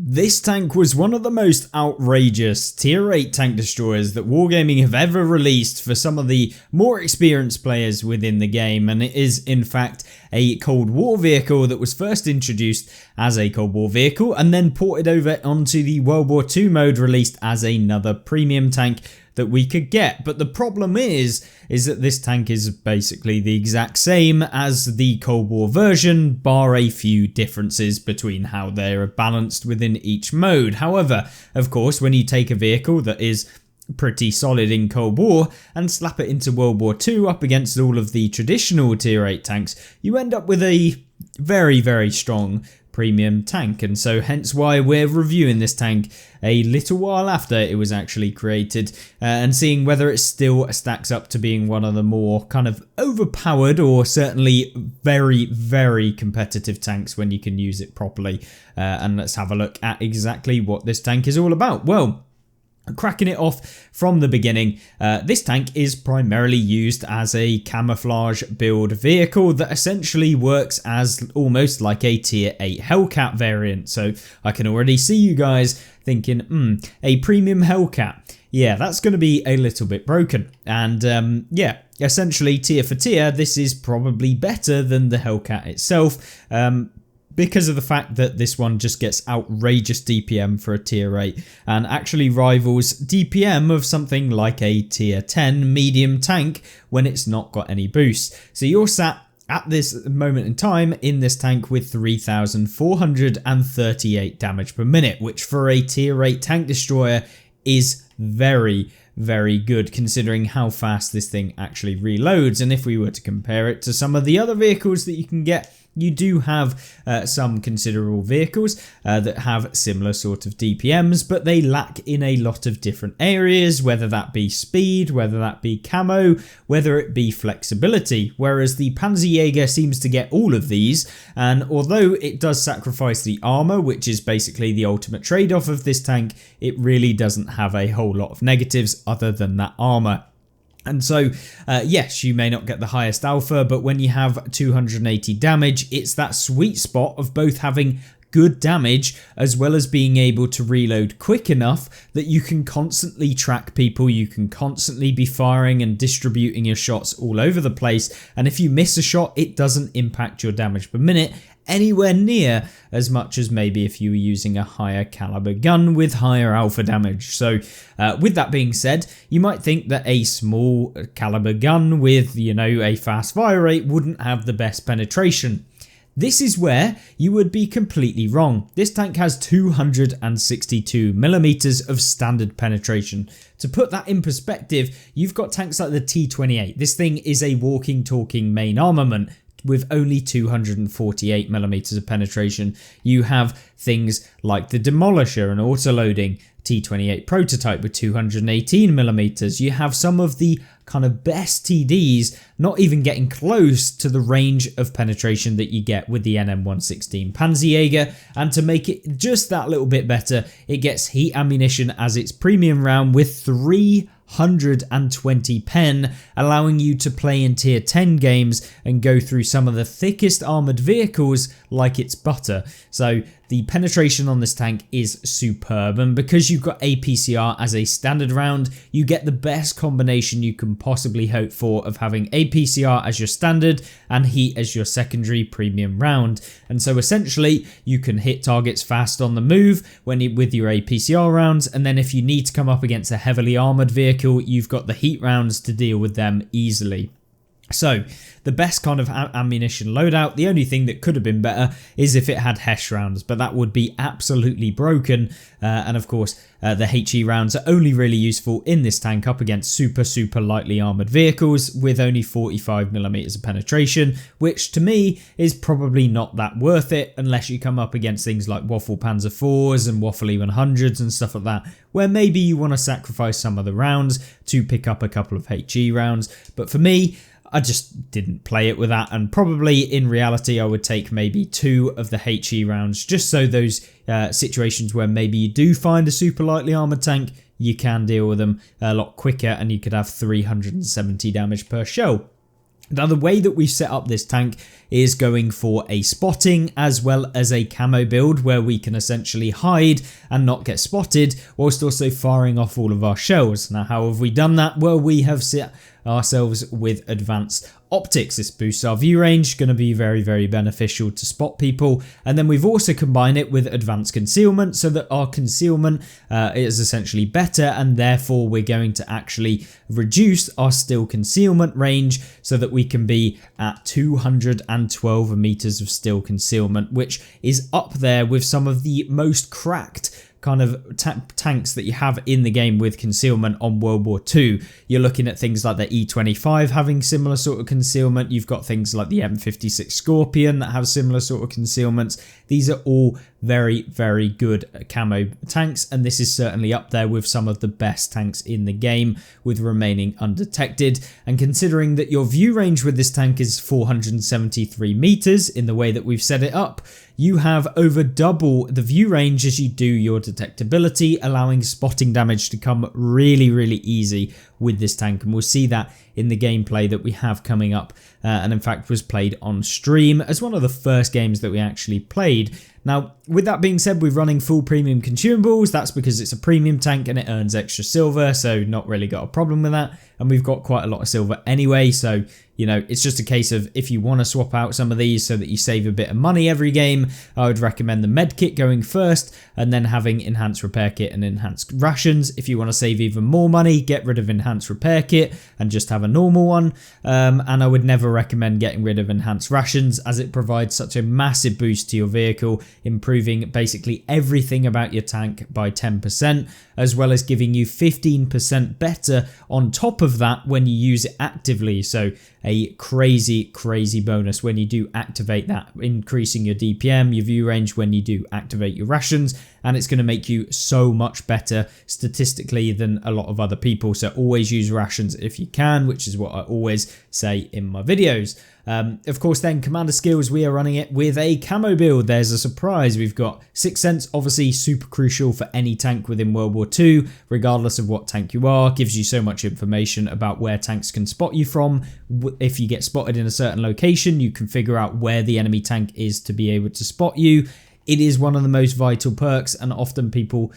This tank was one of the most outrageous tier 8 tank destroyers that Wargaming have ever released for some of the more experienced players within the game, and it is in fact a Cold War vehicle that was first introduced as a Cold War vehicle and then ported over onto the World War II mode, released as another premium tank that we could get. But the problem is that this tank is basically the exact same as the Cold War version, bar a few differences between how they're balanced within each mode. However, of course, when you take a vehicle that is pretty solid in Cold War and slap it into World War II up against all of the traditional tier 8 tanks, you end up with a very, very strong premium tank. And so hence why we're reviewing this tank a little while after it was actually created, and seeing whether it still stacks up to being one of the more kind of overpowered or certainly very, very competitive tanks when you can use it properly. And let's have a look at exactly what this tank is all about. Well, cracking it off from the beginning, this tank is primarily used as a camouflage build vehicle that essentially works as almost like a tier 8 Hellcat variant. So I can already see you guys thinking, a premium Hellcat. Yeah, that's going to be a little bit broken. And yeah, essentially tier for tier, this is probably better than the Hellcat itself. Because of the fact that this one just gets outrageous DPM for a tier 8 and actually rivals DPM of something like a tier 10 medium tank when it's not got any boost. So you're sat at this moment in time in this tank with 3,438 damage per minute, which for a tier 8 tank destroyer is very, very good considering how fast this thing actually reloads. And if we were to compare it to some of the other vehicles that you can get, you do have some considerable vehicles that have similar sort of DPMs, but they lack in a lot of different areas, whether that be speed, whether that be camo, whether it be flexibility, whereas the Panzerjäger seems to get all of these. And although it does sacrifice the armor, which is basically the ultimate trade-off of this tank, it really doesn't have a whole lot of negatives other than that armor. And so, yes, you may not get the highest alpha, but when you have 280 damage, it's that sweet spot of both having good damage as well as being able to reload quick enough that you can constantly track people, you can constantly be firing and distributing your shots all over the place, and if you miss a shot, it doesn't impact your damage per minute anywhere near as much as maybe if you were using a higher caliber gun with higher alpha damage. So with that being said, you might think that a small caliber gun with, you know, a fast fire rate wouldn't have the best penetration. This is where you would be completely wrong. This tank has 262 millimeters of standard penetration. To put that in perspective, you've got tanks like the T-28. This thing is a walking, talking main armament with only 248 millimeters of penetration. You have things like the Demolisher and autoloading T-28 prototype with 218 millimeters. You have some of the kind of best TDs not even getting close to the range of penetration that you get with the NM116 Panzerjäger, and to make it just that little bit better, it gets heat ammunition as its premium round with 320 pen, allowing you to play in tier 10 games and go through some of the thickest armoured vehicles like it's butter. So the penetration on this tank is superb, and because you've got APCR as a standard round, you get the best combination you can possibly hope for of having APCR as your standard and heat as your secondary premium round. And so essentially you can hit targets fast on the move with your APCR rounds, and then if you need to come up against a heavily armoured vehicle, you've got the heat rounds to deal with them easily. So the best kind of ammunition loadout, the only thing that could have been better is if it had HESH rounds, but that would be absolutely broken. And of course, the HE rounds are only really useful in this tank up against super lightly armoured vehicles with only 45 millimeters of penetration, which to me is probably not that worth it unless you come up against things like Waffle Panzer IVs and Waffle E100s and stuff like that, where maybe you want to sacrifice some of the rounds to pick up a couple of HE rounds. But for me, I just didn't play it with that, and probably in reality I would take maybe 2 of the HE rounds just so those situations where maybe you do find a super lightly armoured tank, you can deal with them a lot quicker and you could have 370 damage per shell. Now, the way that we've set up this tank is going for a spotting as well as a camo build where we can essentially hide and not get spotted whilst also firing off all of our shells. Now, how have we done that? Well, we have set ourselves with advanced optics. This boosts our view range, going to be very, very beneficial to spot people. And then we've also combined it with advanced concealment so that our concealment is essentially better, and therefore we're going to actually reduce our still concealment range so that we can be at 212 meters of still concealment, which is up there with some of the most cracked kind of tanks that you have in the game with concealment on World War II. You're looking at things like the E25 having similar sort of concealment. You've got things like the M56 Scorpion that have similar sort of concealments. These are all very, very good camo tanks, and this is certainly up there with some of the best tanks in the game with remaining undetected. And considering that your view range with this tank is 473 meters in the way that we've set it up, you have over double the view range as you do your detectability, allowing spotting damage to come really, really easy with this tank. And we'll see that in the gameplay that we have coming up, and in fact was played on stream as one of the first games that we actually played. Now, with that being said, we're running full premium consumables. That's because it's a premium tank and it earns extra silver, so not really got a problem with that. And we've got quite a lot of silver anyway, so you know, it's just a case of if you want to swap out some of these so that you save a bit of money every game, I would recommend the med kit going first and then having enhanced repair kit and enhanced rations. If you want to save even more money, get rid of enhanced repair kit and just have a normal one. And I would never recommend getting rid of enhanced rations as it provides such a massive boost to your vehicle, improving basically everything about your tank by 10%, as well as giving you 15% better on top of that when you use it actively. So a crazy, crazy bonus when you do activate that, increasing your DPM, your view range when you do activate your rations, and it's going to make you so much better statistically than a lot of other people. So always use rations if you can, which is what I always say in my videos. Of course, then commander skills, we are running it with a camo build. There's a surprise. We've got Sixth Sense, obviously super crucial for any tank within World War II, regardless of what tank you are. Gives you so much information about where tanks can spot you from. If you get spotted in a certain location, you can figure out where the enemy tank is to be able to spot you. It is one of the most vital perks, and often people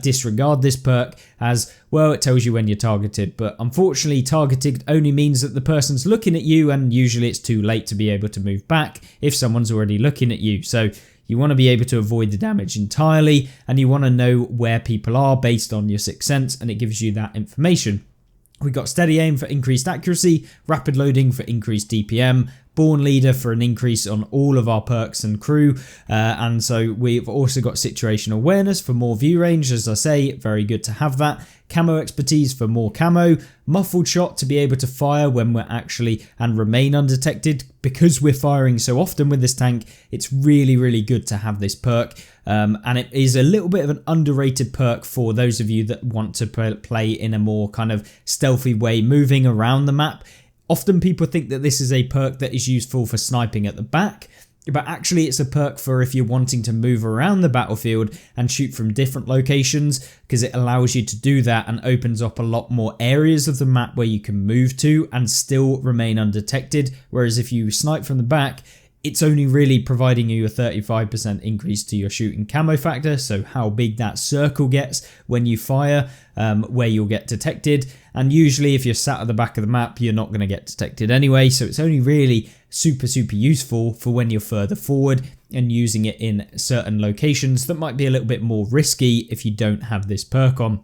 disregard this perk as, well, it tells you when you're targeted. But unfortunately, targeted only means that the person's looking at you, and usually it's too late to be able to move back if someone's already looking at you. So you want to be able to avoid the damage entirely, and you want to know where people are based on your Sixth Sense, and it gives you that information. We've got Steady Aim for increased accuracy, Rapid Loading for increased DPM, Born Leader for an increase on all of our perks and crew, and so we've also got Situational Awareness for more view range. As I say, very good to have that. Camo Expertise for more camo, Muffled Shot to be able to fire when we're actually and remain undetected. Because we're firing so often with this tank, it's really, really good to have this perk, and it is a little bit of an underrated perk for those of you that want to play in a more kind of stealthy way, moving around the map. Often people think that this is a perk that is useful for sniping at the back, but actually it's a perk for if you're wanting to move around the battlefield and shoot from different locations, because it allows you to do that and opens up a lot more areas of the map where you can move to and still remain undetected. Whereas if you snipe from the back, it's only really providing you a 35% increase to your shooting camo factor, so how big that circle gets when you fire, where you'll get detected. And usually if you're sat at the back of the map, you're not going to get detected anyway, so it's only really super, super useful for when you're further forward and using it in certain locations that might be a little bit more risky if you don't have this perk on.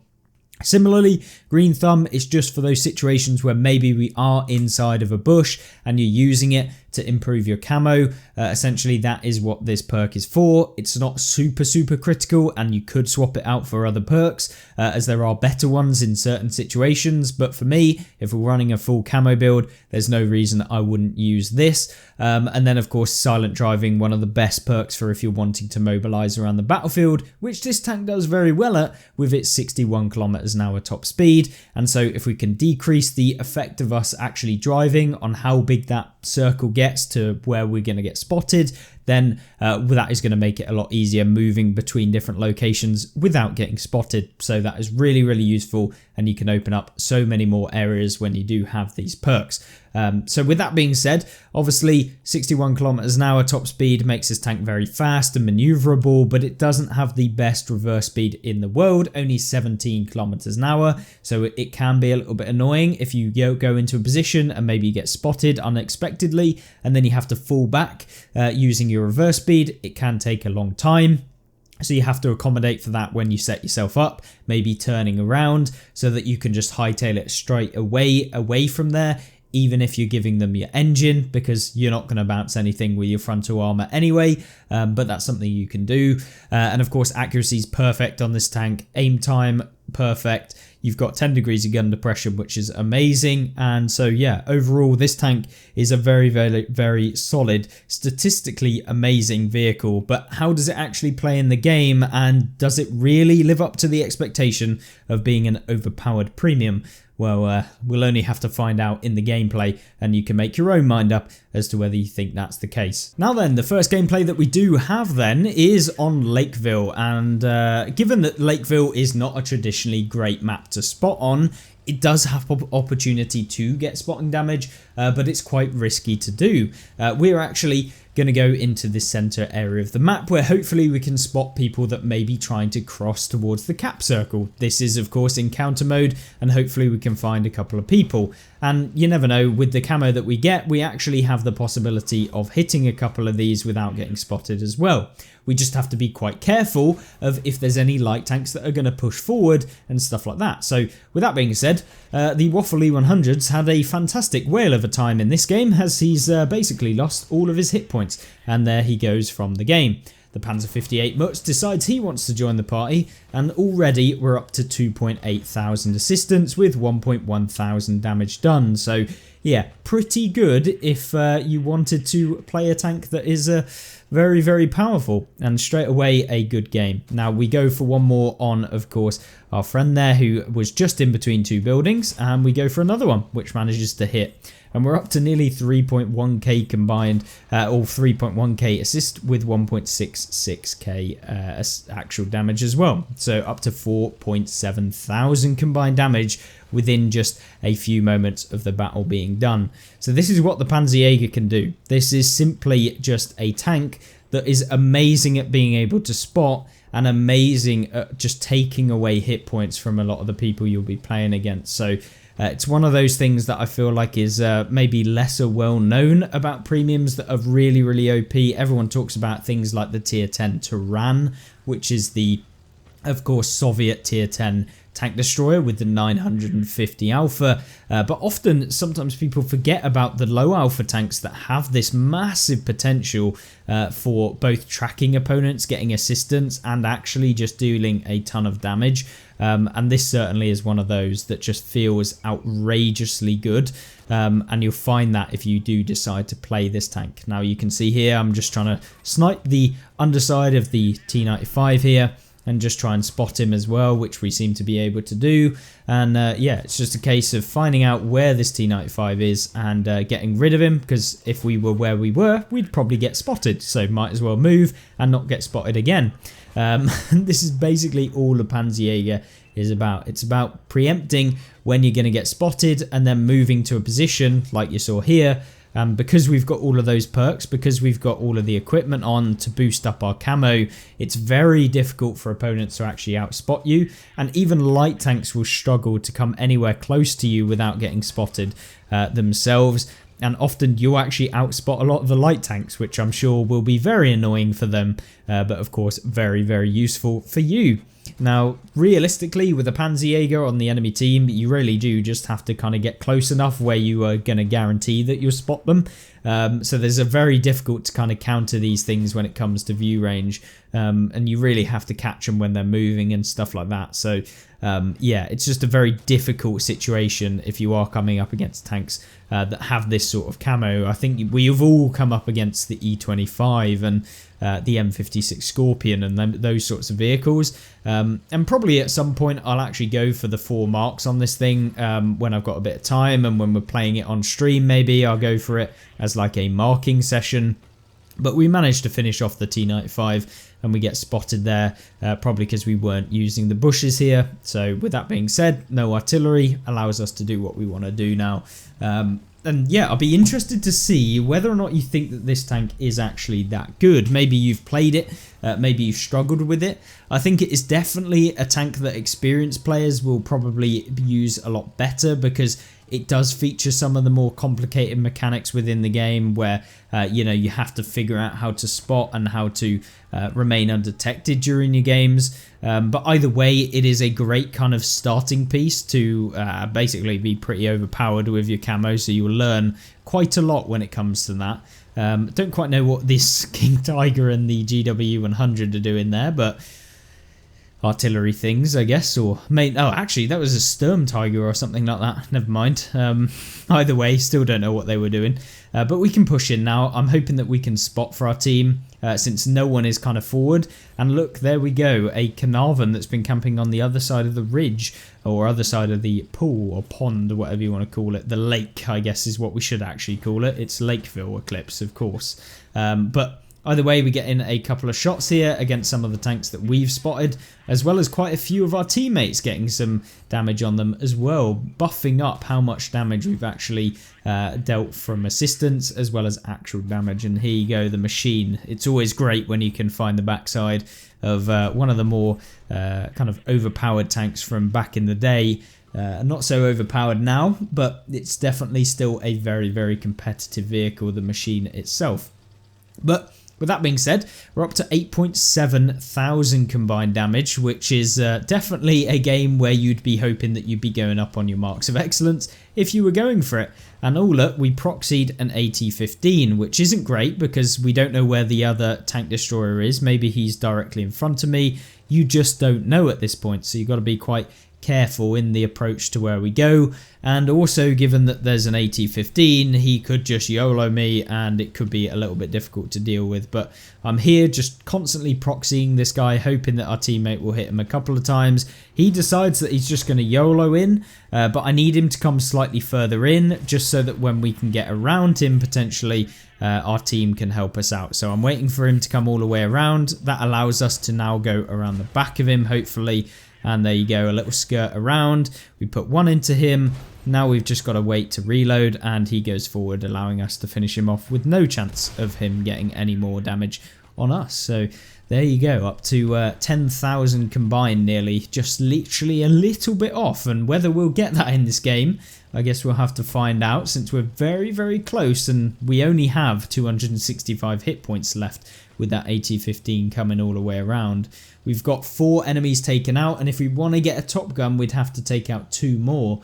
Similarly, Green Thumb is just for those situations where maybe we are inside of a bush and you're using it to improve your camo. Essentially, that is what this perk is for. It's not super, super critical, and you could swap it out for other perks, as there are better ones in certain situations. But for me, if we're running a full camo build, there's no reason I wouldn't use this. And then, of course, Silent Driving, one of the best perks for if you're wanting to mobilize around the battlefield, which this tank does very well at with its 61 kilometers an hour top speed. And so if we can decrease the effect of us actually driving on how big that circle gets to where we're going to get spotted, then that is going to make it a lot easier moving between different locations without getting spotted. So that is really, really useful, and you can open up so many more areas when you do have these perks. So with that being said, obviously 61 kilometers an hour top speed makes this tank very fast and maneuverable, but it doesn't have the best reverse speed in the world, only 17 kilometers an hour. So it can be a little bit annoying if you go into a position and maybe you get spotted unexpectedly, and then you have to fall back using your reverse speed. It can take a long time. So you have to accommodate for that when you set yourself up, maybe turning around so that you can just hightail it straight away from there, even if you're giving them your engine, because you're not going to bounce anything with your frontal armor anyway, but that's something you can do. And of course, accuracy is perfect on this tank, aim time perfect. You've got 10 degrees of gun depression, which is amazing. And so yeah, overall this tank is a very, very, very solid, statistically amazing vehicle. But how does it actually play in the game, and does it really live up to the expectation of being an overpowered premium? Well, we'll only have to find out in the gameplay, and you can make your own mind up as to whether you think that's the case. Now then, the first gameplay that we do have then is on Lakeville, and given that Lakeville is not a traditionally great map to spot on, it does have opportunity to get spotting damage, but it's quite risky to do. We're actually going to go into the center area of the map where hopefully we can spot people that may be trying to cross towards the cap circle. This is of course encounter mode, and hopefully we can find a couple of people. And you never know, with the camo that we get, we actually have the possibility of hitting a couple of these without getting spotted as well. We just have to be quite careful of if there's any light tanks that are going to push forward and stuff like that. So with that being said, the Waffle E100's had a fantastic whale of a time in this game, as he's basically lost all of his hit points, and there he goes from the game. The Panzer 58 Mutz decides he wants to join the party, and already we're up to 2.8 thousand assistance with 1.1 thousand damage done. So yeah, pretty good if you wanted to play a tank that is very, very powerful, and straight away a good game. Now we go for one more on, of course, our friend there who was just in between two buildings, and we go for another one which manages to hit. And we're up to nearly 3.1k combined, or 3.1k assist with 1.66k actual damage as well. So up to 4.7 thousand combined damage within just a few moments of the battle being done. So this is what the Panzerjäger can do. This is simply just a tank that is amazing at being able to spot, and amazing at just taking away hit points from a lot of the people you'll be playing against. So it's one of those things that I feel like is maybe lesser well known about premiums that are really, really OP. Everyone talks about things like the tier 10 Tyran, which is the, of course, Soviet tier 10 tank destroyer with the 950 alpha, but sometimes people forget about the low alpha tanks that have this massive potential for both tracking opponents, getting assistance, and actually just dealing a ton of damage. And this certainly is one of those that just feels outrageously good, and you'll find that if you do decide to play this tank. Now you can see here I'm just trying to snipe the underside of the T95 here, and just try and spot him as well, which we seem to be able to do. And yeah, it's just a case of finding out where this T95 is and getting rid of him, because if we were where we were, we'd probably get spotted. So might as well move and not get spotted again. This is basically all the Panzerjäger is about. It's about preempting when you're going to get spotted and then moving to a position like you saw here. Because we've got all of those perks, because we've got all of the equipment on to boost up our camo, it's very difficult for opponents to actually outspot you, and even light tanks will struggle to come anywhere close to you without getting spotted themselves. And often you'll actually outspot a lot of the light tanks, which I'm sure will be very annoying for them, but of course very, very useful for you. Now, realistically, with a Panzerjäger on the enemy team, you really do just have to kind of get close enough where you are going to guarantee that you'll spot them. So there's a very difficult to kind of counter these things when it comes to view range, and you really have to catch them when they're moving and stuff like that. So yeah, it's just a very difficult situation if you are coming up against tanks that have this sort of camo. I think we've all come up against the E25 and the M56 Scorpion and those sorts of vehicles, and probably at some point I'll actually go for the 4 marks on this thing when I've got a bit of time, and when we're playing it on stream maybe I'll go for it as like a marking session. But we managed to finish off the T95 and we get spotted there, probably because we weren't using the bushes here. So with that being said, no artillery allows us to do what we want to do now. And yeah, I'll be interested to see whether or not you think that this tank is actually that good. Maybe you've played it, maybe you've struggled with it. I think it is definitely a tank that experienced players will probably use a lot better, because it does feature some of the more complicated mechanics within the game where, you know, you have to figure out how to spot and how to remain undetected during your games. But either way, it is a great kind of starting piece to basically be pretty overpowered with your camo. So you will learn quite a lot when it comes to that. Don't quite know what this King Tiger and the GW100 are doing there, but artillery things, I guess, or oh, actually that was a Sturm Tiger or something like that. Never mind. Either way, still don't know what they were doing, but we can push in now. I'm hoping that we can spot for our team, since no one is kind of forward. And look, there we go, a Carnarvon that's been camping on the other side of the ridge, or other side of the pool or pond, or whatever you want to call it. The lake, I guess, is what we should actually call it. It's Lakeville Eclipse, of course. But either way, we get in a couple of shots here against some of the tanks that we've spotted, as well as quite a few of our teammates getting some damage on them as well, buffing up how much damage we've actually dealt from assistance as well as actual damage. And here you go, the machine. It's always great when you can find the backside of one of the more kind of overpowered tanks from back in the day. Not so overpowered now, but it's definitely still a very, very competitive vehicle, the machine itself. But with that being said, we're up to 8.7 thousand combined damage, which is definitely a game where you'd be hoping that you'd be going up on your marks of excellence if you were going for it. And oh look, we proxied an AT-15, which isn't great because we don't know where the other tank destroyer is. Maybe he's directly in front of me. You just don't know at this point, so you've got to be quite careful in the approach to where we go. And also, given that there's an AT-15, he could just YOLO me and it could be a little bit difficult to deal with. But I'm here just constantly proxying this guy, hoping that our teammate will hit him a couple of times. He decides that he's just going to YOLO in, but I need him to come slightly further in, just so that when we can get around him, potentially our team can help us out. So I'm waiting for him to come all the way around. That allows us to now go around the back of him, hopefully. And there you go, a little skirt around. We put one into him. Now we've just got to wait to reload, and he goes forward, allowing us to finish him off with no chance of him getting any more damage on us. So there you go, up to 10,000 combined nearly, just literally a little bit off. And whether we'll get that in this game, I guess we'll have to find out, since we're very, very close and we only have 265 hit points left with that AT-15 coming all the way around. We've got 4 enemies taken out, and if we want to get a top gun, we'd have to take out 2 more.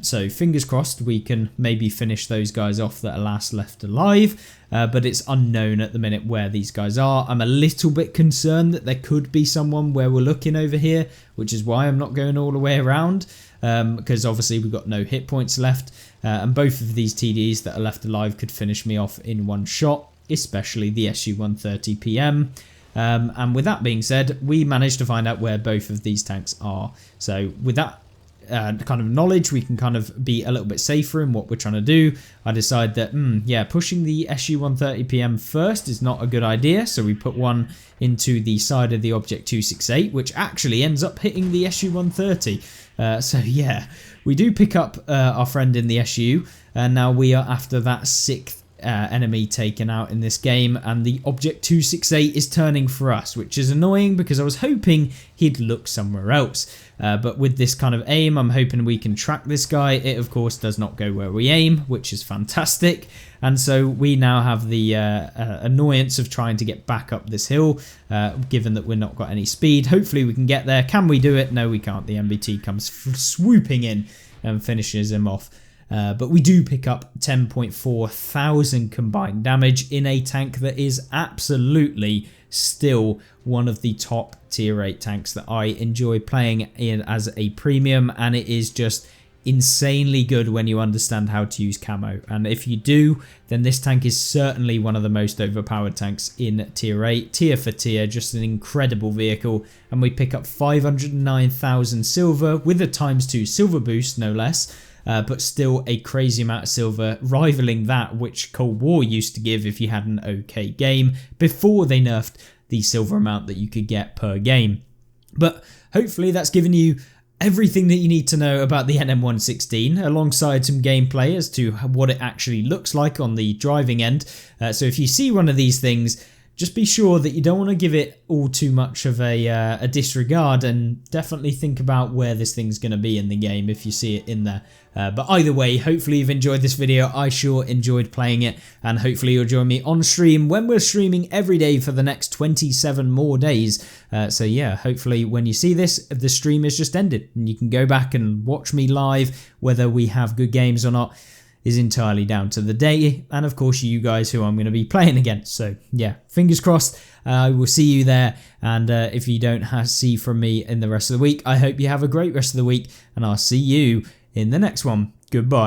So fingers crossed we can maybe finish those guys off that are last left alive, but it's unknown at the minute where these guys are. I'm a little bit concerned that there could be someone where we're looking over here, which is why I'm not going all the way around, because obviously we've got no hit points left, and both of these TDs that are left alive could finish me off in one shot, especially the SU-130 PM. And with that being said, we managed to find out where both of these tanks are. So with that kind of knowledge, we can kind of be a little bit safer in what we're trying to do. I decide that, yeah, pushing the SU-130 PM first is not a good idea. So we put one into the side of the Object 268, which actually ends up hitting the SU-130. So yeah, we do pick up our friend in the SU, and now we are after that 6th enemy taken out in this game, and the Object 268 is turning for us, which is annoying because I was hoping he'd look somewhere else. But with this kind of aim, I'm hoping we can track this guy. It of course does not go where we aim, which is fantastic. And so we now have the annoyance of trying to get back up this hill, given that we've not got any speed. Hopefully we can get there. Can we do it? No, we can't. The MBT comes swooping in and finishes him off. But we do pick up 10.4 thousand combined damage in a tank that is absolutely still one of the top tier 8 tanks that I enjoy playing in as a premium, and it is just insanely good when you understand how to use camo. And if you do, then this tank is certainly one of the most overpowered tanks in tier 8, tier for tier, just an incredible vehicle. And we pick up 509,000 silver with a ×2 silver boost, no less. but still a crazy amount of silver, rivaling that which Cold War used to give if you had an okay game before they nerfed the silver amount that you could get per game. But hopefully that's given you everything that you need to know about the NM116 alongside some gameplay as to what it actually looks like on the driving end. So if you see one of these things, just be sure that you don't want to give it all too much of a disregard, and definitely think about where this thing's going to be in the game if you see it in there. But either way, hopefully you've enjoyed this video. I sure enjoyed playing it, and hopefully you'll join me on stream when we're streaming every day for the next 27 more days. So yeah, hopefully when you see this, the stream has just ended and you can go back and watch me live. Whether we have good games or not is entirely down to the day, and of course you guys who I'm going to be playing against. So yeah, fingers crossed. I will see you there, and if you don't see from me in the rest of the week, I hope you have a great rest of the week, and I'll see you in the next one. Goodbye.